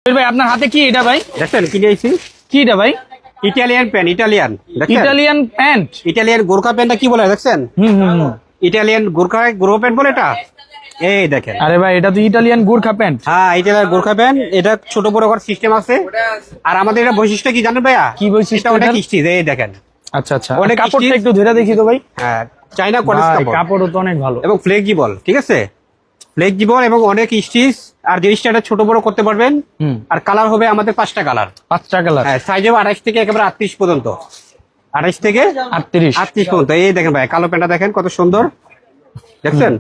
ভাই আপনার হাতে কি এটা ভাই? দেখছেন কি নিয়েছি? কি এটা ভাই? Italian pant, Italian Italian pant, Italian Gorkha প্যান্টটা কি বলে দেখছেন? ইটালিয়ান গোর্খা প্যান্ট বলে এটা। এই দেখেন, আরে ভাই এটা তো ইটালিয়ান গোর্খা প্যান্ট। হ্যাঁ ইটালিয়ান গোর্খা প্যান্ট। এটা ছোট বড় করার সিস্টেম আছে। আর আমাদের এটা বৈশিষ্ট্য কি জানেন ভাইয়া? কি বৈশিষ্ট্য? এটা অনেক স্টিচ। এই দেখেন, আচ্ছা আচ্ছা, অনেক কাপড়টা stitch। একটু ধরে দেখি তো ভাই। হ্যাঁ চাইনা কলেজ ভাই, কাপড়, কাপড়ও তো অনেক ভালো এবং ফ্লেক্সিবল। ঠিক আছে, ফ্লেক্সিবল এবং অনেক স্টিচ। আর জিনিসটা এটা ছোট বড় করতে পারবেন। আর কালার হবে আমাদের 5টা কালার। 5টা কালার। হ্যাঁ, সাইজ হবে 28 থেকে একেবারে 38 পর্যন্ত। 28 থেকে 38 পর্যন্ত। এই দেখেন ভাই, কালো প্যান্টটা দেখেন কত সুন্দর, দেখছেন?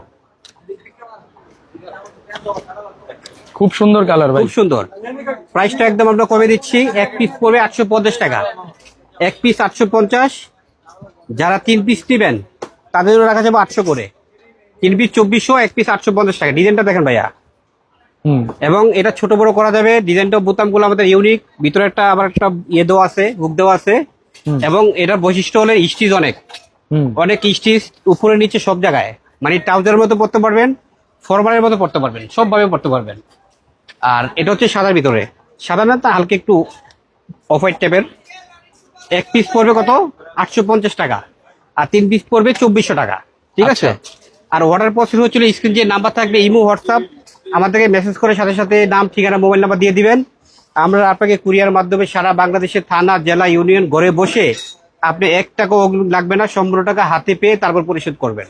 খুব সুন্দর কালার ভাই, খুব সুন্দর। প্রাইসটা একদম আমরা কমে দিচ্ছি। এক পিস পড়বে 850 টাকা, এক পিস 850। যারা 3 পিস নেবেন তাদের রাখা যাবে 800 করে। 3 পিস 2400, এক পিস 850 টাকা। ডিজাইনটা দেখেন ভাইয়া, এবং এটা ছোট বড় করা যাবে। ডিজাইনটা, বোতামগুলো আমাদের ইউনিক। ভিতরে একটা আবার একটা ইয়ে দেওয়া আছে, হুক দেওয়া আছে। এবং এটার বৈশিষ্ট্য হলে স্টিচ অনেক অনেক স্টিচ, উপরে নিচে সব জায়গায়। মানে ট্রাউজারের মতো পড়তে পারবেন, ফরমালের মতো পড়তে পারবেন, সবভাবে পড়তে পারবেন। আর এটা হচ্ছে সাদার ভিতরে, সাদা না, তা হালকা একটু অফ হোয়াইট টাইপের। এক পিস পড়বে কত? 850 টাকা। আর 3 পিস পড়বে 2400 টাকা। ঠিক আছে। আর অর্ডার প্রসেস হচ্ছিল, স্ক্রিন যে নাম্বার থাকবে, ইমো, হোয়াটসঅ্যাপ, আমাদেরকে মেসেজ করে সাথে সাথে নাম, ঠিকানা, মোবাইল নাম্বার দিয়ে দিবেন। আমরা আপনাকে কুরিয়ার মাধ্যমে সারা বাংলাদেশের থানা, জেলা, ইউনিয়ন ঘরে বসে আপনি 1 টাকাও অগ্রিম লাগবে না, সম্পূর্ণ টাকা হাতে পেয়ে তারপর পরিশোধ করবেন।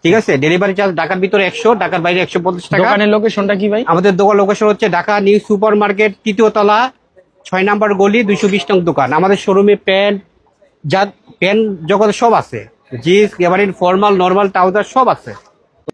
ঠিক আছে। ডেলিভারি চার্জ ঢাকার ভিতরে 100, ঢাকার বাইরে 150 টাকা। দোকানের লোকেশনটা কি ভাই? আমাদের দোকান লোকেশন হচ্ছে ঢাকা নিউ সুপার মার্কেট, 3য় তলা, 6 নম্বর গলি, 220 নং দোকান। আমাদের শোরুমে প্যান্ট, যা প্যান্ট জগতে সব আছে, জিন্স, এভারিন, ফর্মাল, নর্মাল, ট্রাউজার সব আছে।